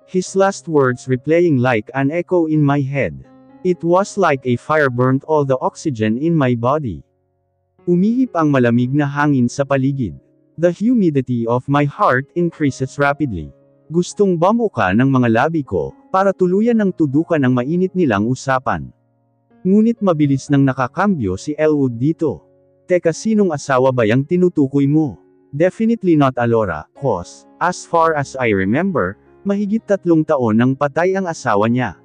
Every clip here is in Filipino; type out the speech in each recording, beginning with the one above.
His last words replaying like an echo in my head. It was like a fire burnt all the oxygen in my body. Umihip ang malamig na hangin sa paligid. The humidity of my heart increases rapidly. Gustong bamuka ng mga labi ko, para tuluyan ng tudukan ang mainit nilang usapan. Ngunit mabilis nang nakakambyo si Elwood dito. Teka, sinong asawa ba yang tinutukoy mo? Definitely not Alora, cause, as far as I remember, mahigit 3 taon nang patay ang asawa niya.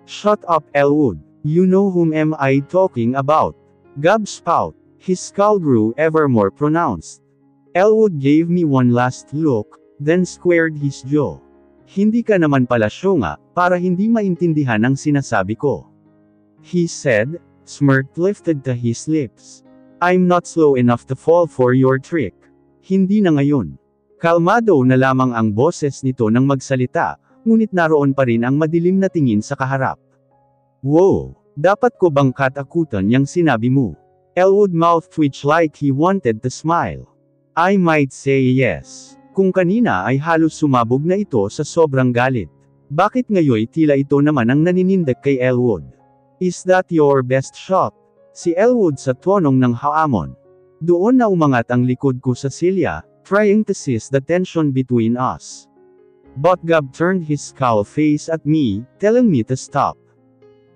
Shut up, Elwood. You know whom am I talking about? Gab spout. His scowl grew ever more pronounced. Elwood gave me one last look, then squared his jaw. Hindi ka naman pala syunga, para hindi maintindihan ang sinasabi ko. He said, smirk lifted to his lips. I'm not slow enough to fall for your trick. Hindi na ngayon. Kalmado na lamang ang boses nito nang magsalita, ngunit naroon pa rin ang madilim na tingin sa kaharap. Wow! Dapat ko bang katakutan yang sinabi mo? Elwood mouth twitched like he wanted to smile. I might say yes. Kung kanina ay halos sumabog na ito sa sobrang galit. Bakit ngayon tila ito naman ang naninindak kay Elwood? Is that your best shot? Si Elwood sa tonong ng haamon. Doon na umangat ang likod ko sa silya, trying to seize the tension between us. But Gab turned his scowl face at me, telling me to stop.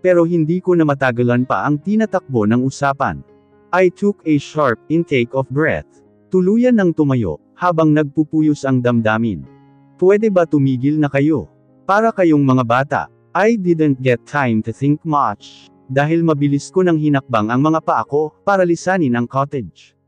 Pero hindi ko na matagalan pa ang tinatakbo ng usapan. I took a sharp intake of breath. Tuluyan ng tumayo, habang nagpupuyos ang damdamin. Pwede ba tumigil na kayo? Para kayong mga bata. I didn't get time to think much. Dahil mabilis ko nang hinakbang ang mga paa ko, para lisanin ang cottage.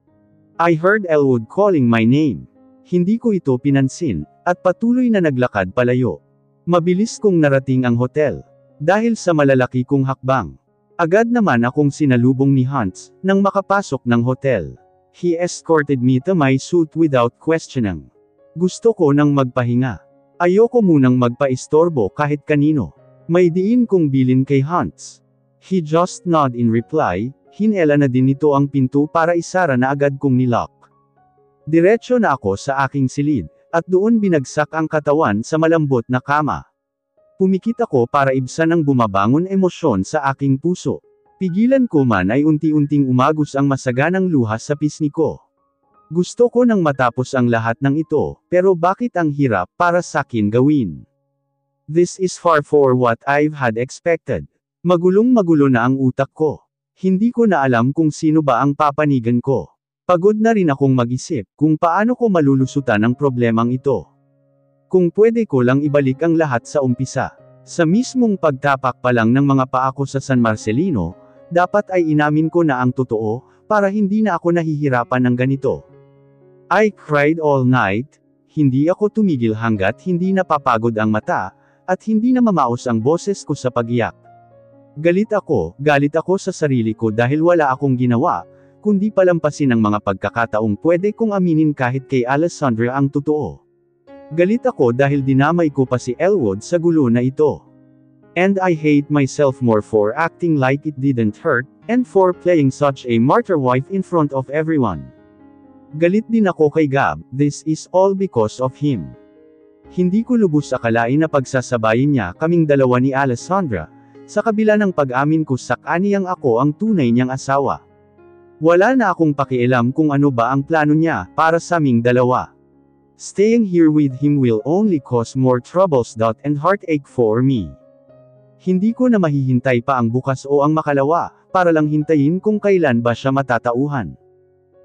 I heard Elwood calling my name. Hindi ko ito pinansin, at patuloy na naglakad palayo. Mabilis kong narating ang hotel. Dahil sa malalaki kong hakbang. Agad naman akong sinalubong ni Hans, nang makapasok ng hotel. He escorted me to my suite without questioning. Gusto ko nang magpahinga. Ayoko munang magpaistorbo kahit kanino. May diin kong bilin kay Hans. He just nodded in reply, hinela na din nito ang pinto para isara na agad kong nilock. Diretso na ako sa aking silid, at doon binagsak ang katawan sa malambot na kama. Pumikit ako para ibsan ang bumabangon emosyon sa aking puso. Pigilan ko man ay unti-unting umagos ang masaganang luha sa pisngi ko. Gusto ko nang matapos ang lahat ng ito, pero bakit ang hirap para sakin gawin? This is far for what I've had expected. Magulong-magulo na ang utak ko. Hindi ko na alam kung sino ba ang papanigan ko. Pagod na rin akong mag-isip kung paano ko malulusutan ang problemang ito. Kung pwede ko lang ibalik ang lahat sa umpisa. Sa mismong pagtapak pa lang ng mga paa ko sa San Marcelino, dapat ay inamin ko na ang totoo, para hindi na ako nahihirapan ng ganito. I cried all night, hindi ako tumigil hanggat hindi napapagod ang mata, at hindi na mamaos ang boses ko sa pag-iyak. Galit ako sa sarili ko dahil wala akong ginawa, kundi palampasin ang mga pagkakataong pwede kong aminin kahit kay Alessandra ang totoo. Galit ako dahil dinamay ko pa si Elwood sa gulo na ito. And I hate myself more for acting like it didn't hurt, and for playing such a martyr wife in front of everyone. Galit din ako kay Gab, this is all because of him. Hindi ko lubos akalain na pagsasabayin niya kaming dalawa ni Alessandra, sa kabila ng pag-amin ko sa kaniyang ako ang tunay niyang asawa. Wala na akong pakialam kung ano ba ang plano niya, para sa aming dalawa. Staying here with him will only cause more troubles and heartache for me. Hindi ko na mahihintay pa ang bukas o ang makalawa, para lang hintayin kung kailan ba siya matatauhan.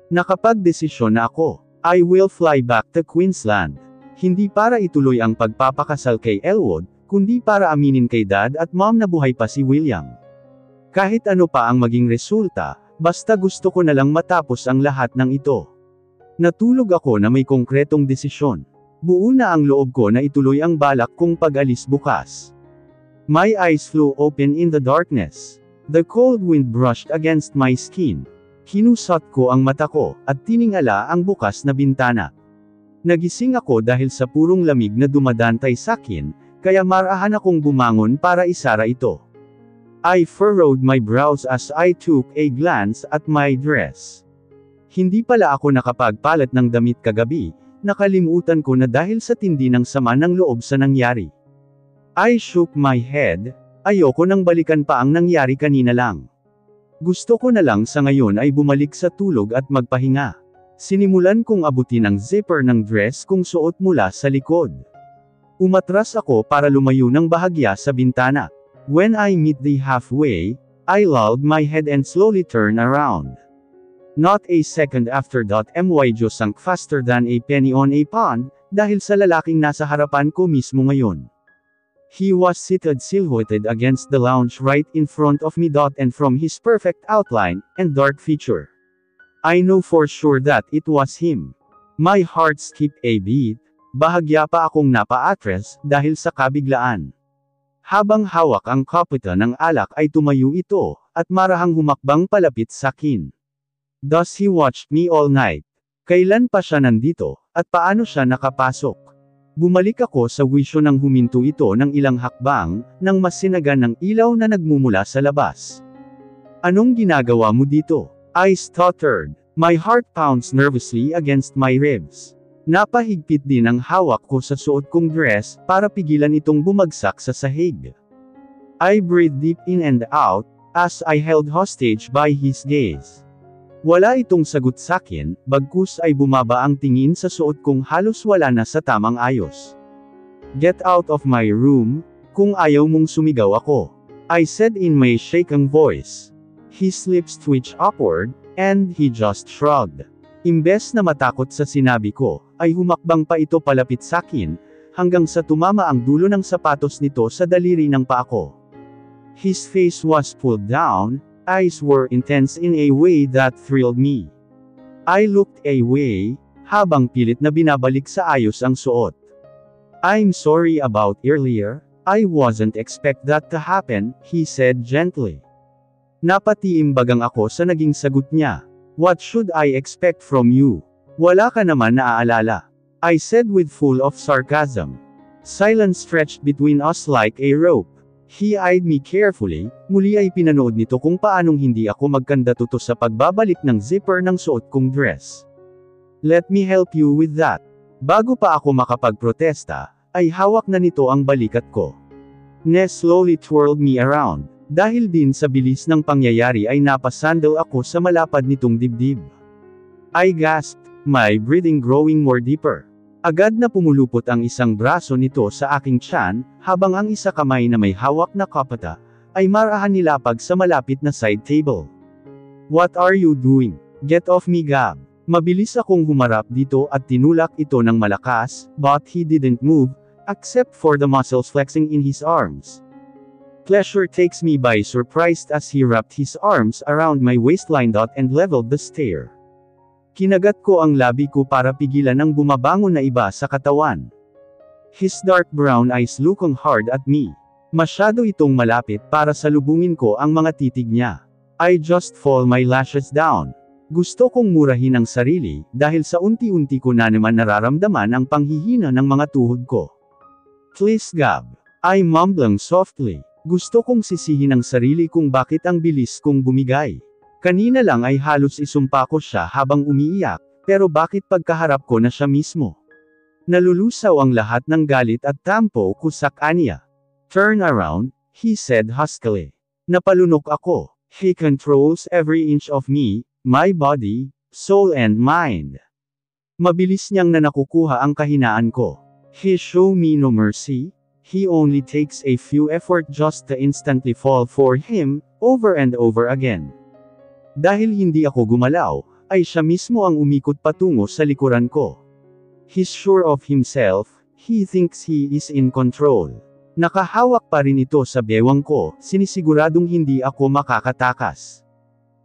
Nakapagdesisyon na ako. I will fly back to Queensland. Hindi para ituloy ang pagpapakasal kay Elwood, kundi para aminin kay Dad at Mom na buhay pa si William. Kahit ano pa ang maging resulta, basta gusto ko na lang matapos ang lahat ng ito. Natulog ako na may konkretong desisyon. Buo na ang loob ko na ituloy ang balak kong pag-alis bukas. My eyes flew open in the darkness. The cold wind brushed against my skin. Hinusat ko ang mata ko, at tiningala ang bukas na bintana. Nagising ako dahil sa purong lamig na dumadantay sakin, kaya marahan akong bumangon para isara ito. I furrowed my brows as I took a glance at my dress. Hindi pala ako nakapagpalit ng damit kagabi, nakalimutan ko na dahil sa tindi ng sama ng loob sa nangyari. I shook my head, ayoko nang balikan pa ang nangyari kanina lang. Gusto ko na lang sa ngayon ay bumalik sa tulog at magpahinga. Sinimulan kong abutin ang zipper ng dress kong suot mula sa likod. Umatras ako para lumayo ng bahagya sa bintana. When I meet the halfway, I lolled my head and slowly turned around. Not a second after that, my jaw sank faster than a penny on a pond, dahil sa lalaking nasa harapan ko mismo ngayon. He was seated silhouetted against the lounge right in front of me. And from his perfect outline and dark feature, I know for sure that it was him. My heart skipped a beat, bahagya pa akong napa-atres dahil sa kabiglaan. Habang hawak ang kopita ng alak ay tumayo ito, at marahang humakbang palapit sa akin. Thus he watched me all night. Kailan pa siya nandito, at paano siya nakapasok? Bumalik ako sa wisyo nang huminto ito ng ilang hakbang, nang masinagan ng ilaw na nagmumula sa labas. Anong ginagawa mo dito? I stuttered. My heart pounds nervously against my ribs. Napahigpit din ang hawak ko sa suot kong dress, para pigilan itong bumagsak sa sahig. I breathed deep in and out, as I held hostage by his gaze. Wala itong sagot sakin, bagkus ay bumaba ang tingin sa suot kong halos wala na sa tamang ayos. Get out of my room, kung ayaw mong sumigaw ako. I said in my shaking voice. His lips twitched upward, and he just shrugged. Imbes na matakot sa sinabi ko, ay humakbang pa ito palapit sakin, hanggang sa tumama ang dulo ng sapatos nito sa daliri ng paa ko. His face was pulled down, eyes were intense in a way that thrilled me. I looked away, habang pilit na binabalik sa ayos ang suot. I'm sorry about earlier, I wasn't expect that to happen, he said gently. Napatiimbagang ako sa naging sagot niya. What should I expect from you? Wala ka naman naaalala. I said with full of sarcasm. Silence stretched between us like a rope. He eyed me carefully, muli ay pinanood nito kung paanong hindi ako magkandatuto sa pagbabalik ng zipper ng suot kong dress. Let me help you with that. Bago pa ako makapagprotesta, ay hawak na nito ang balikat ko. Ness slowly twirled me around. Dahil din sa bilis ng pangyayari ay napasandal ako sa malapad nitong dibdib. I gasped, my breathing growing more deeper. Agad na pumulupot ang isang braso nito sa aking tiyan, habang ang isa kamay na may hawak na kopita, ay marahan nilapag sa malapit na side table. What are you doing? Get off me, Gab. Mabilis akong humarap dito at tinulak ito ng malakas, but he didn't move, except for the muscles flexing in his arms. Pleasure takes me by surprise as he wrapped his arms around my waistline and leveled the stare. Kinagat ko ang labi ko para pigilan ang bumabangon na iba sa katawan. His dark brown eyes looking hard at me. Masyado itong malapit para salubungin ko ang mga titig niya. I just fall my lashes down. Gusto kong murahin ang sarili, dahil sa unti-unti ko na naman nararamdaman ang panghihina ng mga tuhod ko. Please, Gab. I mumbling softly. Gusto kong sisihin ang sarili kung bakit ang bilis kong bumigay. Kanina lang ay halos isumpa ko siya habang umiiyak, pero bakit pagkaharap ko na siya mismo? Nalulusaw ang lahat ng galit at tampo ko sa kanya. Turn around, he said huskily. Napalunok ako. He controls every inch of me, my body, soul and mind. Mabilis niyang nakukuha ang kahinaan ko. He show me no mercy. He only takes a few effort just to instantly fall for him, over and over again. Dahil hindi ako gumalaw, ay siya mismo ang umikot patungo sa likuran ko. He's sure of himself, he thinks he is in control. Nakahawak pa rin ito sa bewang ko, sinisiguradong hindi ako makakatakas.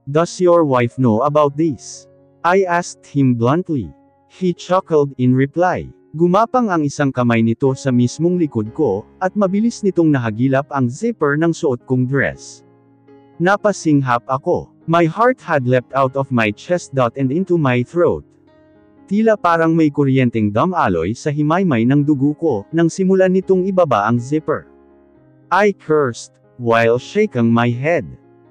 Does your wife know about this? I asked him bluntly. He chuckled in reply. Gumapang ang isang kamay nito sa mismong likod ko, at mabilis nitong nahagilap ang zipper ng suot kong dress. Napasinghap ako. My heart had leapt out of my chest and into my throat. Tila parang may kuryenteng damaloy sa himaymay ng dugo ko, nang simulan nitong ibaba ang zipper. I cursed, while shaking my head.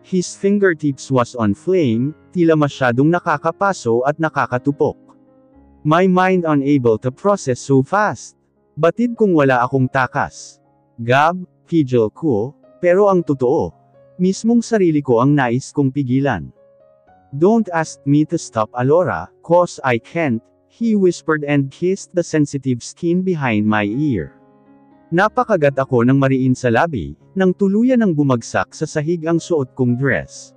His fingertips was on flame, tila masyadong nakakapaso at nakakatupok. My mind unable to process so fast. Batid kung wala akong takas. Gab, pigil ko, pero ang totoo, mismong sarili ko ang nais kong pigilan. Don't ask me to stop Alora, cause I can't, he whispered and kissed the sensitive skin behind my ear. Napakagat ako ng mariin sa labi, nang tuluyan ng bumagsak sa sahig ang suot kong dress.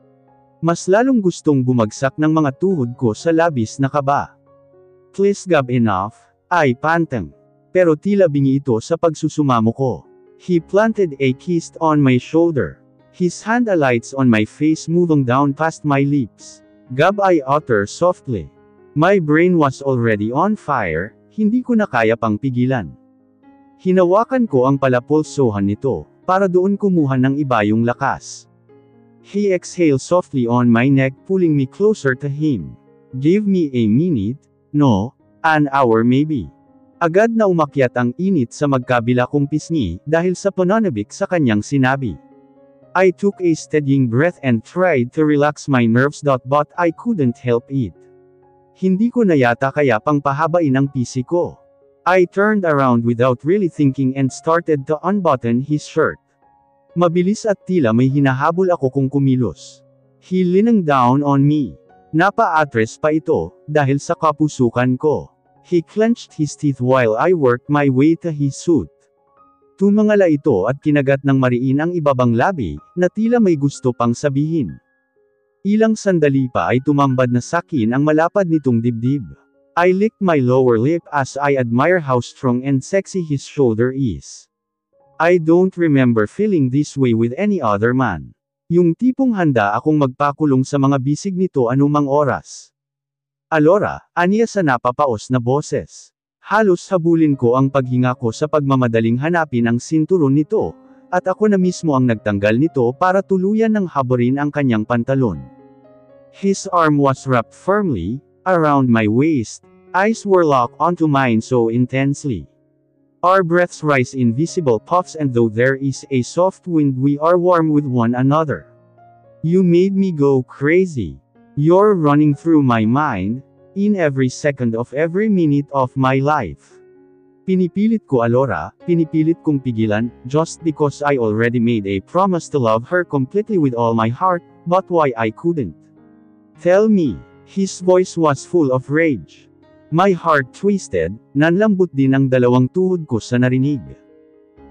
Mas lalong gustong bumagsak ng mga tuhod ko sa labis na kaba. Please Gab enough, ay pantang. Pero tila bingi ito sa pagsusumamo ko. He planted a kiss on my shoulder. His hand alights on my face moving down past my lips. Gab I utter softly. My brain was already on fire, hindi ko na kaya pang pigilan. Hinawakan ko ang palapulsohan nito, para doon kumuha ng iba yung lakas. He exhaled softly on my neck pulling me closer to him. Give me a minute, no, an hour maybe. Agad na umakyat ang init sa magkabila kong pisngi, dahil sa pananabik sa kanyang sinabi. I took a steadying breath and tried to relax my nerves but I couldn't help it. Hindi ko na yata kaya pang pahabain ang pisi ko. I turned around without really thinking and started to unbutton his shirt. Mabilis at tila may hinahabol ako kung kumilos. He leaned down on me. Napa-atres pa ito, dahil sa kapusukan ko. He clenched his teeth while I worked my way to his suit. Tumangala ito at kinagat ng mariin ang ibabang labi, na tila may gusto pang sabihin. Ilang sandali pa ay tumambad na sakin ang malapad nitong dibdib. I licked my lower lip as I admire how strong and sexy his shoulder is. I don't remember feeling this way with any other man. Yung tipong handa akong magpakulong sa mga bisig nito anumang oras. Alora, aniya sa napapaos na boses. Halos habulin ko ang paghinga ko sa pagmamadaling hanapin ang sinturon nito, at ako na mismo ang nagtanggal nito para tuluyan ng haburin ang kanyang pantalon. His arm was wrapped firmly around my waist, eyes were locked onto mine so intensely. Our breaths rise in visible puffs and though there is a soft wind we are warm with one another. You made me go crazy. You're running through my mind, in every second of every minute of my life. Pinipilit ko Alora, pinipilit kong pigilan, just because I already made a promise to love her completely with all my heart, but why I couldn't. Tell me. His voice was full of rage. My heart twisted, nanlambot din ang dalawang tuhod ko sa narinig.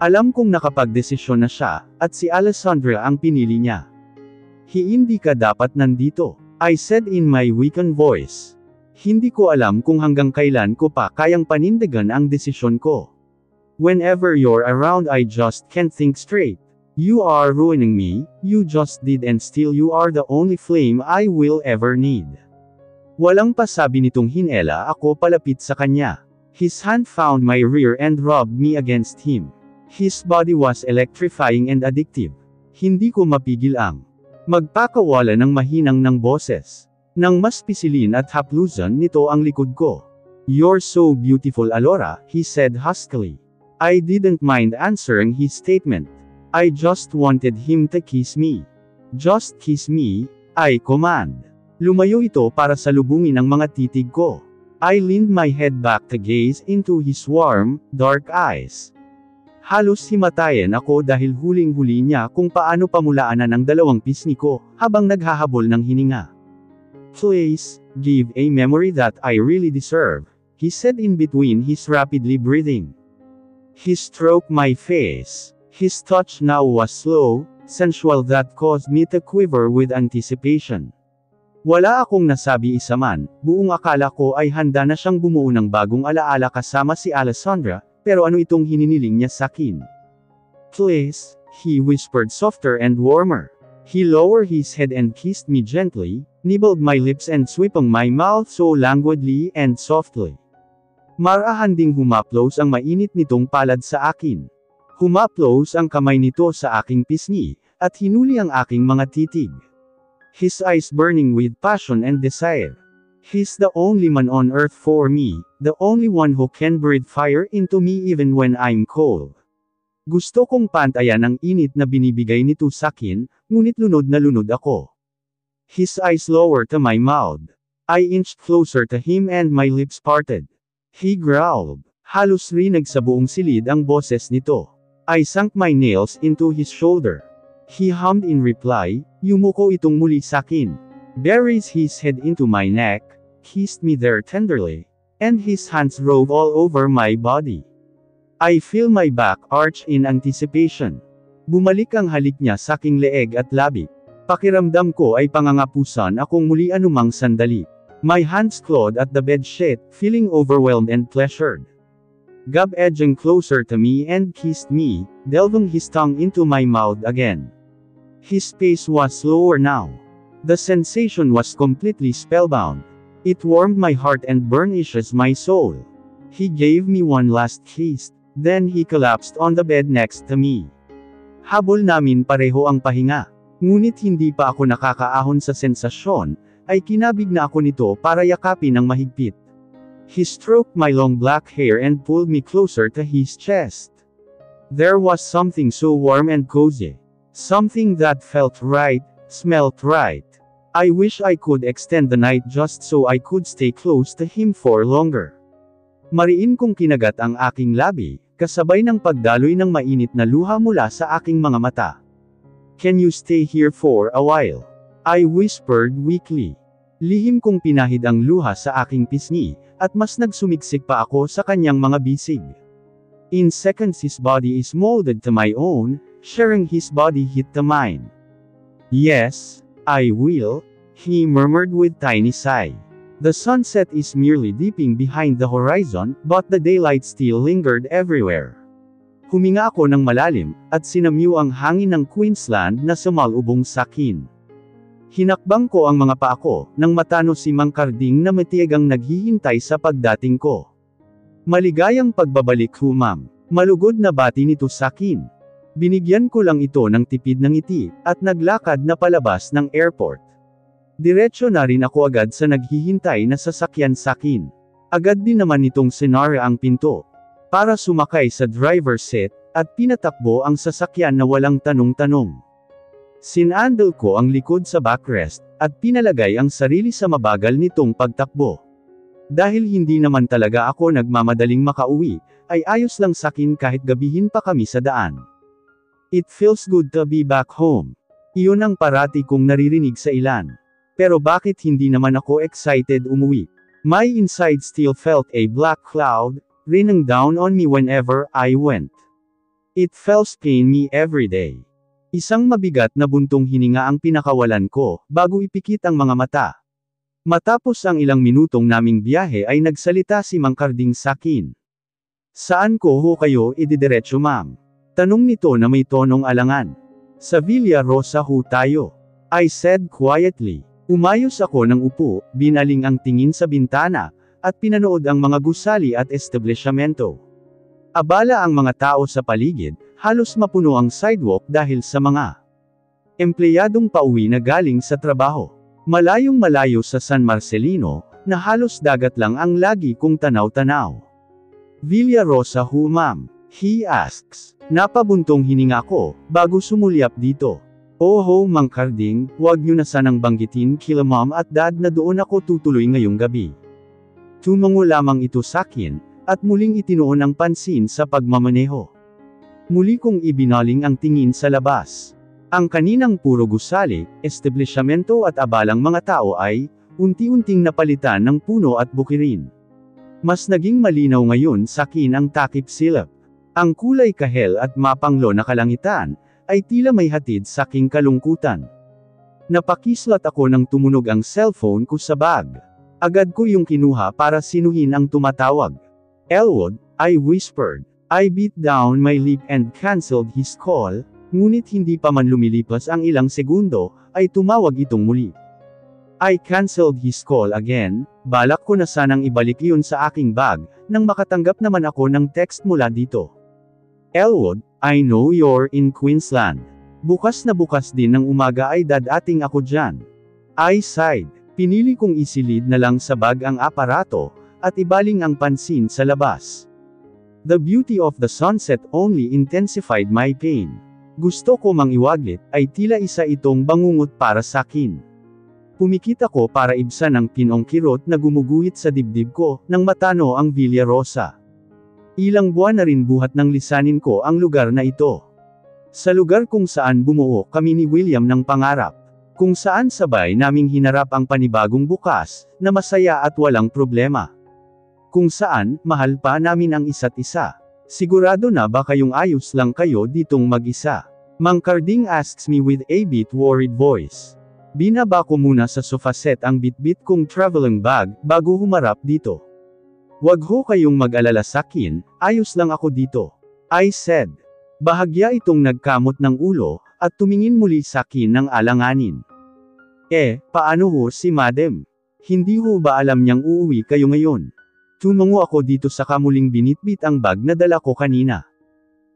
Alam kong nakapagdesisyon na siya, at si Alessandra ang pinili niya. Hindi ka dapat nandito, I said in my weakened voice. Hindi ko alam kung hanggang kailan ko pa kayang panindigan ang desisyon ko. Whenever you're around I just can't think straight. You are ruining me, you just did and still you are the only flame I will ever need. Walang pasabi nitong hinela ako palapit sa kanya. His hand found my rear and rubbed me against him. His body was electrifying and addictive. Hindi ko mapigil ang magpakawala ng mahinang ng boses. Nang mas pisilin at haplusan nito ang likod ko. You're so beautiful Alora, he said huskily. I didn't mind answering his statement. I just wanted him to kiss me. Just kiss me, I command. Lumayo ito para salubungin ang mga titig ko. I leaned my head back to gaze into his warm, dark eyes. Halos himatayan ako dahil huling-huli niya kung paano pamulaanan ang dalawang pisngi ko, habang naghahabol ng hininga. Please, give a memory that I really deserve, he said in between his rapidly breathing. He stroked my face. His touch now was slow, sensual that caused me to quiver with anticipation. Wala akong nasabi isa man, buong akala ko ay handa na siyang bumuo ng bagong alaala kasama si Alessandra, pero ano itong hininiling niya sakin? Please, he whispered softer and warmer. He lowered his head and kissed me gently, nibbled my lips and sweeping my mouth so languidly and softly. Marahan ding humaplos ang mainit nitong palad sa akin. Humaplos ang kamay nito sa aking pisngi, at hinuli ang aking mga titig. His eyes burning with passion and desire. He's the only man on earth for me, the only one who can breathe fire into me even when I'm cold. Gusto kong pantayan ang init na binibigay nito sakin, ngunit lunod na lunod ako. His eyes lowered to my mouth. I inched closer to him and my lips parted. He growled. Halos rinig sa buong silid ang boses nito. I sunk my nails into his shoulder. He hummed in reply, yumuko itong muli sakin. Buries his head into my neck, kissed me there tenderly, and his hands rove all over my body. I feel my back arch in anticipation. Bumalik ang halik niya sa aking leeg at labi. Pakiramdam ko ay pangangapusan akong muli anumang sandali. My hands clawed at the bedsheet, feeling overwhelmed and pleasured. Gab edging closer to me and kissed me, delving his tongue into my mouth again. His pace was slower now. The sensation was completely spellbound. It warmed my heart and burnishes my soul. He gave me one last kiss, then he collapsed on the bed next to me. Habol namin pareho ang pahinga. Ngunit hindi pa ako nakakaahon sa sensasyon, ay kinabig na ako nito para yakapin ng mahigpit. He stroked my long black hair and pulled me closer to his chest. There was something so warm and cozy. Something that felt right, smelled right. I wish I could extend the night just so I could stay close to him for longer. Mariin kong kinagat ang aking labi, kasabay ng pagdaloy ng mainit na luha mula sa aking mga mata. Can you stay here for a while? I whispered weakly. Lihim kong pinahid ang luha sa aking pisngi, at mas nagsumiksik pa ako sa kanyang mga bisig. In seconds his body is molded to my own, sharing his body heat to mine. Yes, I will, he murmured with tiny sigh. The sunset is merely dipping behind the horizon, but the daylight still lingered everywhere. Huminga ako ng malalim, at sinamyu ang hangin ng Queensland na sumalubong sakin. Hinakbang ko ang mga paa ko, nang matano si Mang Karding na matiyagang naghihintay sa pagdating ko. Maligayang pagbabalik ho ma'am. Malugod na bati nito sakin. Binigyan ko lang ito ng tipid ng ngiti, at naglakad na palabas ng airport. Diretso na rin ako agad sa naghihintay na sasakyan sakin. Agad din naman nitong sinara ang pinto. Para sumakay sa driver's seat, at pinatakbo ang sasakyan na walang tanong-tanong. Sinandal ko ang likod sa backrest, at pinalagay ang sarili sa mabagal nitong pagtakbo. Dahil hindi naman talaga ako nagmamadaling makauwi, ay ayos lang sakin kahit gabihin pa kami sa daan. It feels good to be back home. Iyon ang parati kong naririnig sa ilan. Pero bakit hindi naman ako excited umuwi? My inside still felt a black cloud, raining down on me whenever I went. It felt pain me every day. Isang mabigat na buntong hininga ang pinakawalan ko, bago ipikit ang mga mata. Matapos ang ilang minutong naming biyahe ay nagsalita si Mang Karding sakin. Saan ko ho kayo ididiretso ma'am? Tanong nito na may tonong alangan. Sa Villa Rosa ho tayo. I said quietly. Umayos ako ng upo, binaling ang tingin sa bintana, at pinanood ang mga gusali at establishmento. Abala ang mga tao sa paligid, halos mapuno ang sidewalk dahil sa mga empleyadong pauwi na galing sa trabaho. Malayong malayo sa San Marcelino, na halos dagat lang ang lagi kong tanaw-tanaw. Villa Rosa ho ma'am? He asks. Napabuntong hininga ko, bago sumulyap dito. Oh Mang Karding, wag nyo na sanang banggitin kila mom at dad na doon ako tutuloy ngayong gabi. Tumango lamang ito sakin, at muling itinuon ang pansin sa pagmamaneho. Muli kong ibinaling ang tingin sa labas. Ang kaninang puro gusali, establishmento at abalang mga tao ay, unti-unting napalitan ng puno at bukirin. Mas naging malinaw ngayon sakin ang takip silap. Ang kulay kahel at mapanglo na kalangitan, ay tila may hatid saking kalungkutan. Napakislat ako nang tumunog ang cellphone ko sa bag. Agad ko yung kinuha para sinuhin ang tumatawag. Elwood, I whispered. I beat down my lip and cancelled his call, ngunit hindi pa man lumilipas ang ilang segundo, ay tumawag itong muli. I cancelled his call again, balak ko na sanang ibalik iyon sa aking bag, nang makatanggap naman ako ng text mula dito. Elwood, I know you're in Queensland. Bukas na bukas din ng umaga ay dadating ako dyan. I sighed. Pinili kong isilid na lang sa bag ang aparato, at ibaling ang pansin sa labas. The beauty of the sunset only intensified my pain. Gusto ko mang iwaglit, ay tila isa itong bangungot para sakin. Pumikit ako para ibsan ang pinong kirot na gumuguhit sa dibdib ko, nang matano ang Villa Rosa. Ilang buwan na rin buhat ng lisanin ko ang lugar na ito. Sa lugar kung saan bumuo kami ni William ng pangarap. Kung saan sabay naming hinarap ang panibagong bukas, na masaya at walang problema. Kung saan, mahal pa namin ang isa't isa. Sigurado na ba kayong ayos lang kayo ditong mag-isa? Mang Carding asks me with a bit worried voice. Binaba ko muna sa sofa set ang bitbit kong traveling bag, bago humarap dito. Wag ho kayong mag-alala sakin, ayos lang ako dito. I said. Bahagya itong nagkamot ng ulo, at tumingin muli sakin ng alanganin. Paano ho si madam? Hindi ho ba alam niyang uuwi kayo ngayon? Tumango ako dito sa kamuling binitbit ang bag na dala ko kanina.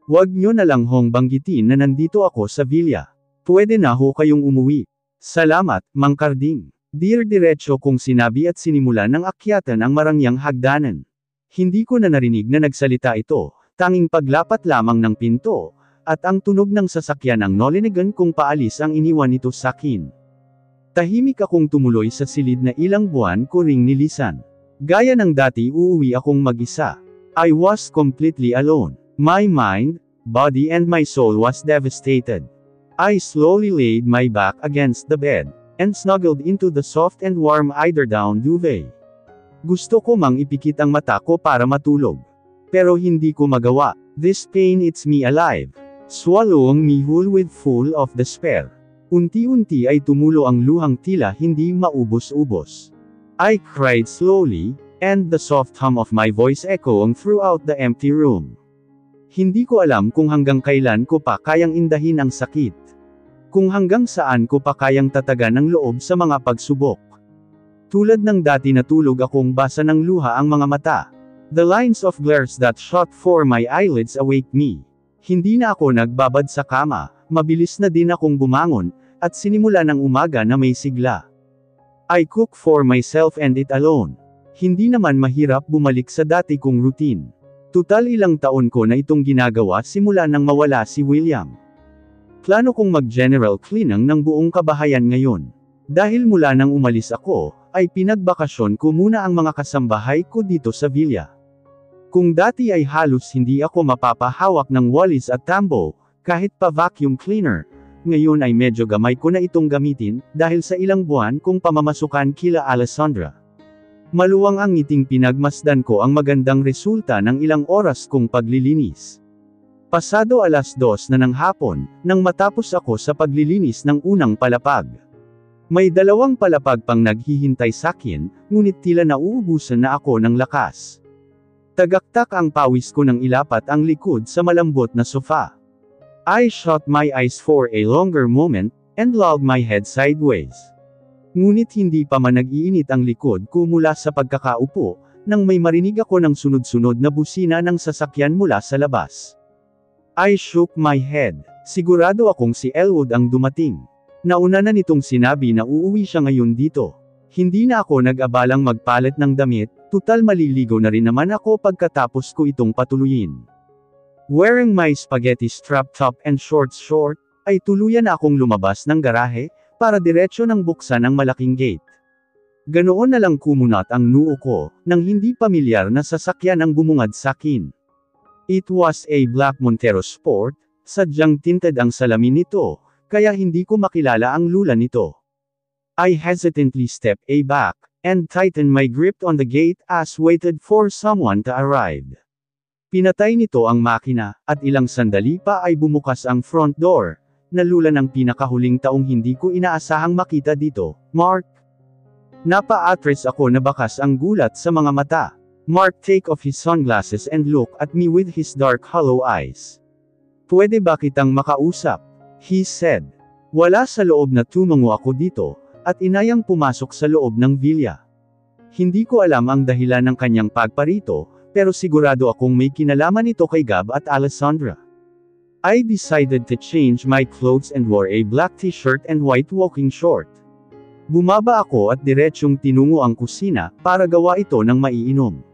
Wag nyo na lang hong banggitin na nandito ako sa villa. Pwede na ho kayong umuwi. Salamat, Mang Carding. Diretso kong sinabi at sinimula ng akyatan ang marangyang hagdanan. Hindi ko na narinig na nagsalita ito, tanging paglapat lamang ng pinto, at ang tunog ng sasakyan ang nolinigan kung paalis ang iniwan nito sakin. Tahimik akong tumuloy sa silid na ilang buwan ko ring nilisan. Gaya ng dati uuwi akong mag-isa. I was completely alone. My mind, body and my soul was devastated. I slowly laid my back against the bed, and snuggled into the soft and warm eiderdown duvet. Gusto ko mang ipikit ang mata ko para matulog. Pero hindi ko magawa. This pain eats me alive. Swallowing me whole with full of despair. Unti-unti ay tumulo ang luhang tila hindi maubos-ubos. I cried slowly, and the soft hum of my voice echoing throughout the empty room. Hindi ko alam kung hanggang kailan ko pa kayang indahin ang sakit. Kung hanggang saan ko pa kayang tatagan ang loob sa mga pagsubok. Tulad ng dati natulog akong basa ng luha ang mga mata. The lines of glares that shot for my eyelids awake me. Hindi na ako nagbabad sa kama, mabilis na din akong bumangon, at sinimula ng umaga na may sigla. I cook for myself and eat alone. Hindi naman mahirap bumalik sa dati kong routine. Tutal ilang taon ko na itong ginagawa simula nang mawala si William. Plano kong mag-general cleaning ng buong kabahayan ngayon. Dahil mula nang umalis ako, ay pinagbakasyon ko muna ang mga kasambahay ko dito sa villa. Kung dati ay halos hindi ako mapapahawak ng walis at tambo, kahit pa vacuum cleaner, ngayon ay medyo gamay ko na itong gamitin, dahil sa ilang buwan kong pamamasukan kila Alessandra. Maluwang ang ngiting pinagmasdan ko ang magandang resulta ng ilang oras kong paglilinis. Pasado 2:00 na ng hapon, nang matapos ako sa paglilinis ng unang palapag. May 2 palapag pang naghihintay sakin, ngunit tila nauubusan na ako ng lakas. Tagaktak ang pawis ko nang ilapat ang likod sa malambot na sofa. I shut my eyes for a longer moment, and lolled my head sideways. Ngunit hindi pa man nag-iinit ang likod ko mula sa pagkakaupo, nang may marinig ako ng sunod-sunod na busina ng sasakyan mula sa labas. I shook my head. Sigurado akong si Elwood ang dumating. Nauna na nitong sinabi na uuwi siya ngayon dito. Hindi na ako nag-abalang magpalit ng damit, tutal maliligo na rin naman ako pagkatapos ko itong patuluyin. Wearing my spaghetti strap top and short, ay tuluyan na akong lumabas ng garahe, para diretsyo nang buksan ang malaking gate. Ganoon na lang kumunat ang noo ko, nang hindi pamilyar na sasakyan ang bumungad sakin. It was a black Montero Sport, sadyang tinted ang salamin nito, kaya hindi ko makilala ang lula nito. I hesitantly stepped back, and tightened my grip on the gate as waited for someone to arrive. Pinatay nito ang makina, at ilang sandali pa ay bumukas ang front door, na lula ng pinakahuling taong hindi ko inaasahang makita dito, Mark. Napa-atras ako na bakas ang gulat sa mga mata. Mark take off his sunglasses and look at me with his dark hollow eyes. Pwede ba kitang makausap? He said. Wala sa loob na tumango ako dito, at inayang pumasok sa loob ng villa. Hindi ko alam ang dahilan ng kanyang pagparito, pero sigurado akong may kinalaman ito kay Gab at Alessandra. I decided to change my clothes and wore a black t-shirt and white walking short. Bumaba ako at diretsyong tinungo ang kusina, para gawa ito ng maiinom.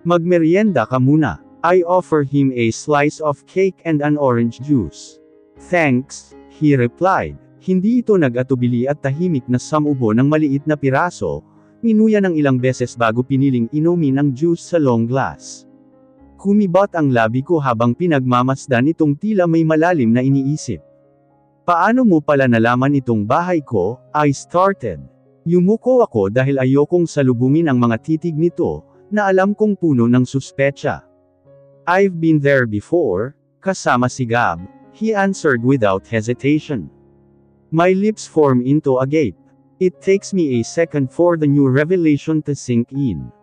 Magmeryenda ka muna. I offer him a slice of cake and an orange juice. Thanks, he replied. Hindi ito nag-atubili at tahimik na samubo ng maliit na piraso, minuya ng ilang beses bago piniling inumin ang juice sa long glass. Kumibot ang labi ko habang pinagmamasdan itong tila may malalim na iniisip. Paano mo pala nalaman itong bahay ko? I started. Yumuko ako dahil ayokong salubungin ang mga titig nito, na alam kong puno ng suspecha. I've been there before, kasama si Gab, he answered without hesitation. My lips form into a gape. It takes me a second for the new revelation to sink in.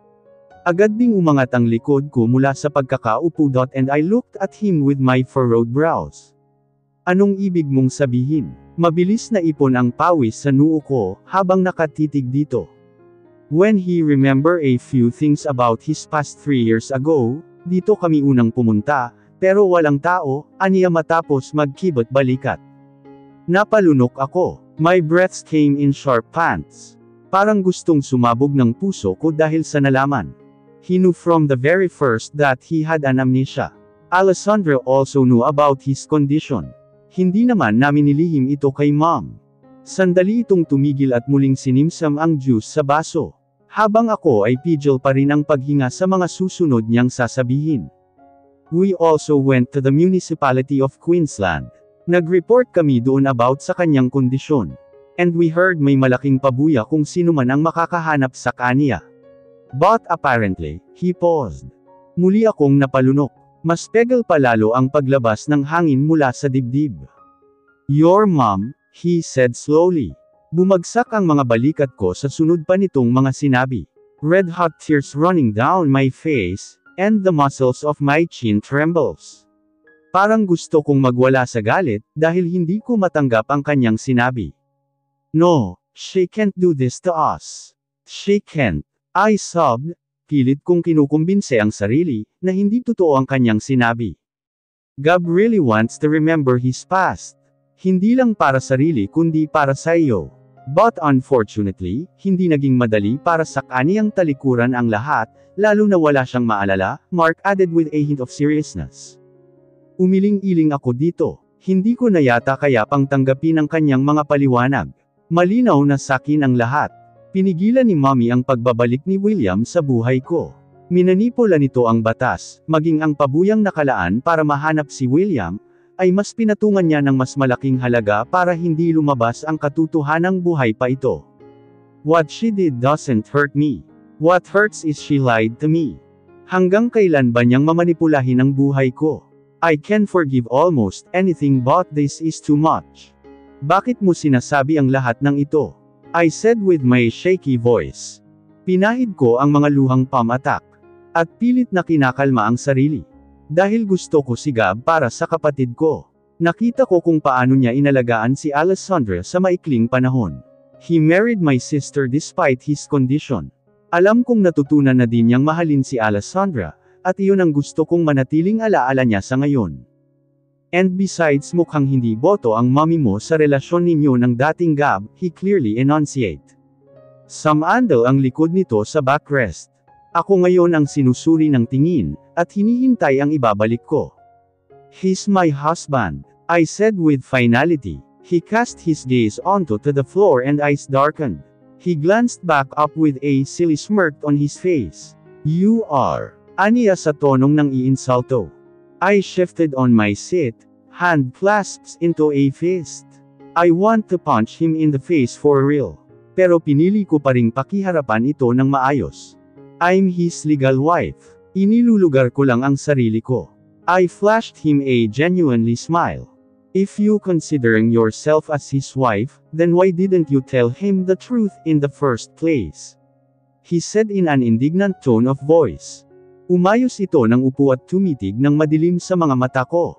Agad ding umangat ang likod ko mula sa pagkakaupo and I looked at him with my furrowed brows. Anong ibig mong sabihin? Mabilis na ipon ang pawis sa noo ko, habang nakatitig dito. When he remember a few things about his past 3 years ago, dito kami unang pumunta, pero walang tao, aniya matapos magkibot balikat. Napalunok ako. My breaths came in sharp pants. Parang gustong sumabog ng puso ko dahil sa nalaman. He knew from the very first that he had an amnesia. Alessandra also knew about his condition. Hindi naman namin nilihim ito kay Mom. Sandali itong tumigil at muling sinimsam ang juice sa baso. Habang ako ay pigil pa rin ang paghinga sa mga susunod niyang sasabihin. We also went to the municipality of Queensland. Nag-report kami doon about sa kanyang kondisyon. And we heard may malaking pabuya kung sino man ang makakahanap sa kanya. But apparently, he paused. Muli akong napalunok. Mas pegal pa lalo ang paglabas ng hangin mula sa dibdib. Your mom, he said slowly. Bumagsak ang mga balikat ko sa sunod pa nitong mga sinabi. Red hot tears running down my face, and the muscles of my chin trembles. Parang gusto kong magwala sa galit, dahil hindi ko matanggap ang kanyang sinabi. No, she can't do this to us. She can't. I sobbed. Pilit kong kinukumbinse ang sarili, na hindi totoo ang kanyang sinabi. Gab really wants to remember his past. Hindi lang para sarili kundi para sa iyo. But unfortunately, hindi naging madali para sa kaniyang talikuran ang lahat, lalo na wala siyang maalala, Mark added with a hint of seriousness. Umiling-iling ako dito. Hindi ko na yata kaya pang tanggapin ang kanyang mga paliwanag. Malinaw na sakin ang lahat. Pinigilan ni Mommy ang pagbabalik ni William sa buhay ko. Minanipula nito ang batas, maging ang pabuyang nakalaan para mahanap si William, ay mas pinatungan niya ng mas malaking halaga para hindi lumabas ang katotohanang buhay pa ito. What she did doesn't hurt me. What hurts is she lied to me. Hanggang kailan ba niyang mamanipulahin ang buhay ko? I can forgive almost anything but this is too much. Bakit mo sinasabi ang lahat ng ito? I said with my shaky voice. Pinahid ko ang mga luhang pamatak. At pilit na kinakalma ang sarili. Dahil gusto ko si Gab para sa kapatid ko. Nakita ko kung paano niya inalagaan si Alessandra sa maikling panahon. He married my sister despite his condition. Alam kong natutunan na din niyang mahalin si Alessandra, at iyon ang gusto kong manatiling alaala niya sa ngayon. And besides mukhang hindi boto ang mommy mo sa relasyon ninyo ng dating Gab, he clearly enunciate. Samandal ang likod nito sa backrest. Ako ngayon ang sinusuri ng tingin, at hinihintay ang ibabalik ko. He's my husband, I said with finality. He cast his gaze onto the floor and eyes darkened. He glanced back up with a silly smirk on his face. You are, aniya sa tonong ng iinsulto. I shifted on my seat, hand clasped into a fist. I want to punch him in the face for real. Pero pinili ko pa ring pakiharapan ito ng maayos. I'm his legal wife. Inilulugar ko lang ang sarili ko. I flashed him a genuinely smile. If you considering yourself as his wife, then why didn't you tell him the truth in the first place? He said in an indignant tone of voice. Umayos ito ng upo at tumitig ng madilim sa mga mata ko.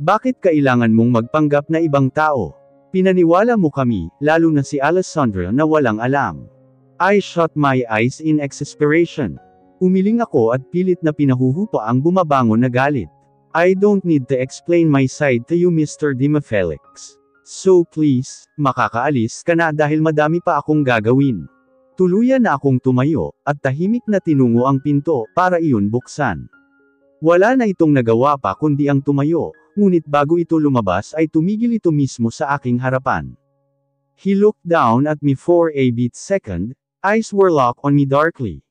Bakit kailangan mong magpanggap na ibang tao? Pinaniwala mo kami, lalo na si Alessandra na walang alam. I shut my eyes in exasperation. Umiling ako at pilit na pinahuhupa ang bumabangon na galit. I don't need to explain my side to you Mr. Dimafelix. So please, makakaalis ka na dahil madami pa akong gagawin. Tuluyan na akong tumayo, at tahimik na tinungo ang pinto, para iyon buksan. Wala na itong nagawa pa kundi ang tumayo, ngunit bago ito lumabas ay tumigil ito mismo sa aking harapan. He looked down at me for a bit second, eyes were locked on me darkly.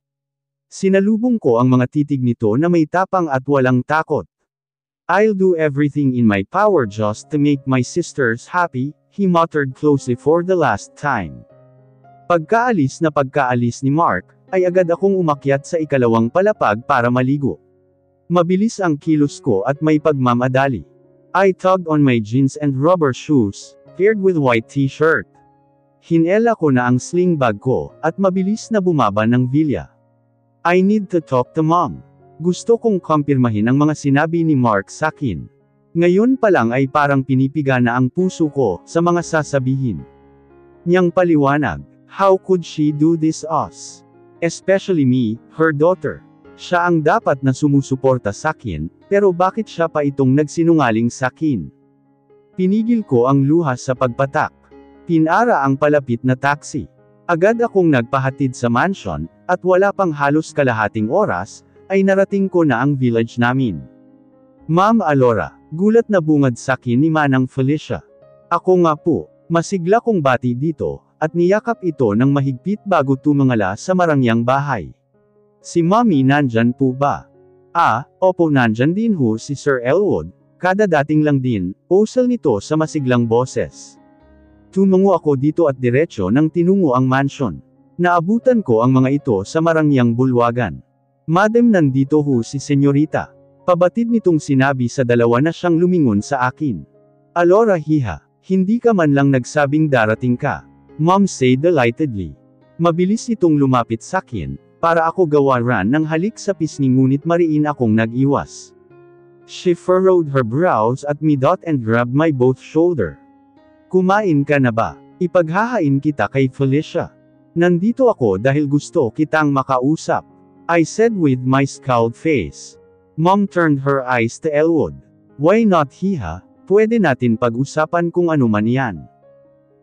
Sinalubong ko ang mga titig nito na may tapang at walang takot. I'll do everything in my power just to make my sisters happy, he muttered closely for the last time. Pagkaalis ni Mark, ay agad akong umakyat sa ikalawang palapag para maligo. Mabilis ang kilos ko at may pagmamadali. I tugged on my jeans and rubber shoes, paired with white t-shirt. Hinela ko na ang sling bag ko, at mabilis na bumaba ng vilya. I need to talk to mom. Gusto kong kumpirmahin ang mga sinabi ni Mark sa akin. Ngayon pa lang ay parang pinipiga na ang puso ko sa mga sasabihin niyang paliwanag. How could she do this us? Especially me, her daughter. Siya ang dapat na sumusuporta sa akin, pero bakit siya pa itong nagsinungaling sa akin? Pinigil ko ang luha sa pagpatak. Pinara ang palapit na taxi. Agad akong nagpahatid sa mansion, at wala pang halos kalahating oras, ay narating ko na ang village namin. Ma'am Alora, gulat na bungad sa akin ni Manang Felicia. Ako nga po, masigla kong bati dito, at niyakap ito ng mahigpit bago tumangala sa marangyang bahay. Si Mommy nandyan po ba? Opo nandyan din ho si Sir Elwood, kadadating lang din, usal nito sa masiglang boses. Tumungo ako dito at diretsyo nang tinungo ang mansion. Naabutan ko ang mga ito sa marangyang bulwagan. Madam nandito ho si Senyorita. Pabatid nitong sinabi sa dalawa na siyang lumingon sa akin. Alora hiha, hindi ka man lang nagsabing darating ka. Mom said delightedly. Mabilis itong lumapit sa akin, para ako gawaran ng halik sa pisngi ngunit mariin akong nag-iwas. She furrowed her brows at me and grabbed my both shoulder. Kumain ka na ba? Ipaghahain kita kay Felicia. Nandito ako dahil gusto kitang makausap. I said with my scowled face. Mom turned her eyes to Elwood. Why not hiha? Pwede natin pag-usapan kung ano man yan.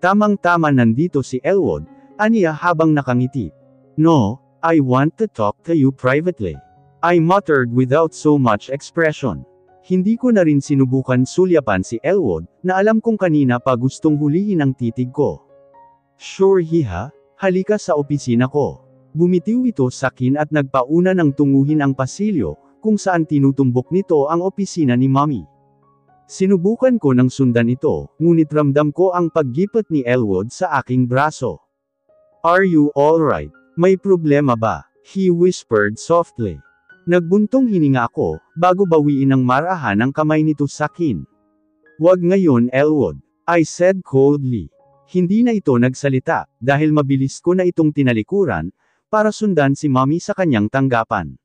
Tamang-tama nandito si Elwood, aniya habang nakangiti. No, I want to talk to you privately. I muttered without so much expression. Hindi ko na rin sinubukan sulyapan si Elwood, na alam kong kanina pa gustong hulihin ang titig ko. Sure hiha, halika sa opisina ko. Bumitiw ito sa akin at nagpauna ng tunguhin ang pasilyo, kung saan tinutumbok nito ang opisina ni Mommy. Sinubukan ko ng sundan ito, ngunit ramdam ko ang paggipot ni Elwood sa aking braso. Are you alright? May problema ba? He whispered softly. Nagbuntong hininga ako, bago bawiin ng marahan ang kamay nito sa akin. Wag ngayon Elwood, I said coldly. Hindi na ito nagsalita, dahil mabilis ko na itong tinalikuran, para sundan si Mommy sa kanyang tanggapan.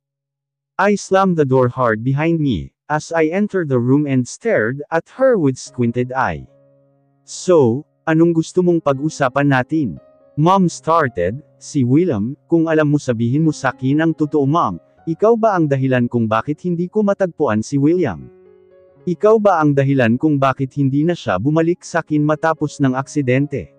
I slammed the door hard behind me, as I entered the room and stared at her with squinted eye. So, anong gusto mong pag-usapan natin? Mom started, si William, kung alam mo sabihin mo sa akin ang totoo Mom, ikaw ba ang dahilan kung bakit hindi ko matagpuan si William? Ikaw ba ang dahilan kung bakit hindi na siya bumalik sa akin matapos ng aksidente?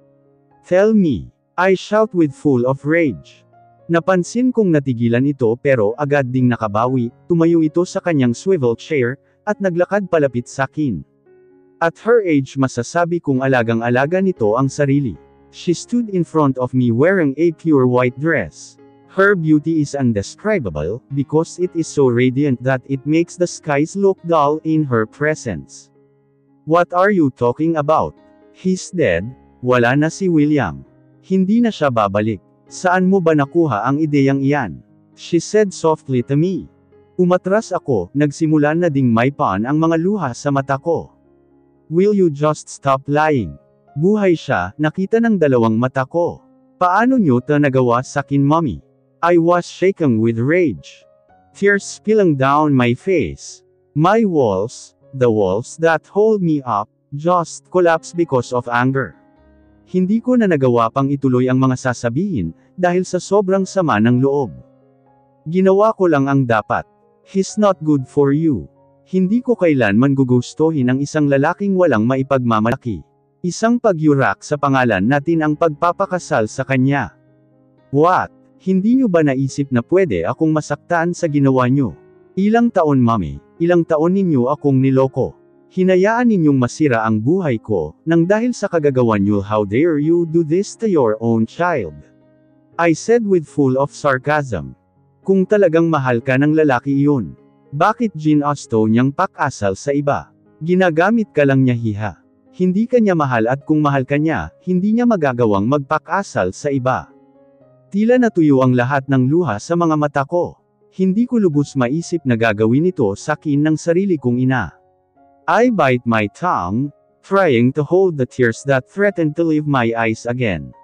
Tell me, I shout with full of rage. Napansin kong natigilan ito pero agad ding nakabawi, tumayo ito sa kanyang swivel chair, at naglakad palapit sa akin. At her age masasabi kong alagang-alaga nito ang sarili. She stood in front of me wearing a pure white dress. Her beauty is indescribable, because it is so radiant that it makes the skies look dull in her presence. What are you talking about? He's dead, wala na si William. Hindi na siya babalik. Saan mo ba nakuha ang ideyang iyan? She said softly to me. Umatras ako, nagsimula na ding maypaan ang mga luha sa mata ko. Will you just stop lying? Buhay siya, nakita ng dalawang mata ko. Paano nyo ito nagawa sa akin Mommy? I was shaken with rage. Tears spilling down my face. My walls, the walls that hold me up, just collapsed because of anger. Hindi ko na nagawa pang ituloy ang mga sasabihin, dahil sa sobrang sama ng loob. Ginawa ko lang ang dapat. He's not good for you. Hindi ko kailanman gugustuhin ang isang lalaking walang maipagmamalaki. Isang pagyurak sa pangalan natin ang pagpapakasal sa kanya. What? Hindi nyo ba naisip na pwede akong masaktan sa ginawa nyo? Ilang taon Mommy, ilang taon ninyo akong niloko. Hinayaan ninyong masira ang buhay ko, nang dahil sa kagagawan nyo. How dare you do this to your own child? I said with full of sarcasm. Kung talagang mahal ka ng lalaki iyon, bakit ginusto niyang pakasal sa iba? Ginagamit ka lang niya hiha. Hindi ka niya mahal at kung mahal ka niya, hindi niya magagawang magpakasal sa iba. Tila natuyo ang lahat ng luha sa mga mata ko. Hindi ko lubos maisip na gagawin ito sa akin ng sarili kong ina. I bite my tongue, trying to hold the tears that threatened to leave my eyes again.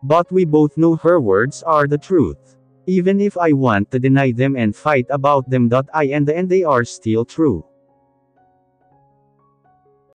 But we both know her words are the truth. Even if I want to deny them and fight about them, I and they are still true.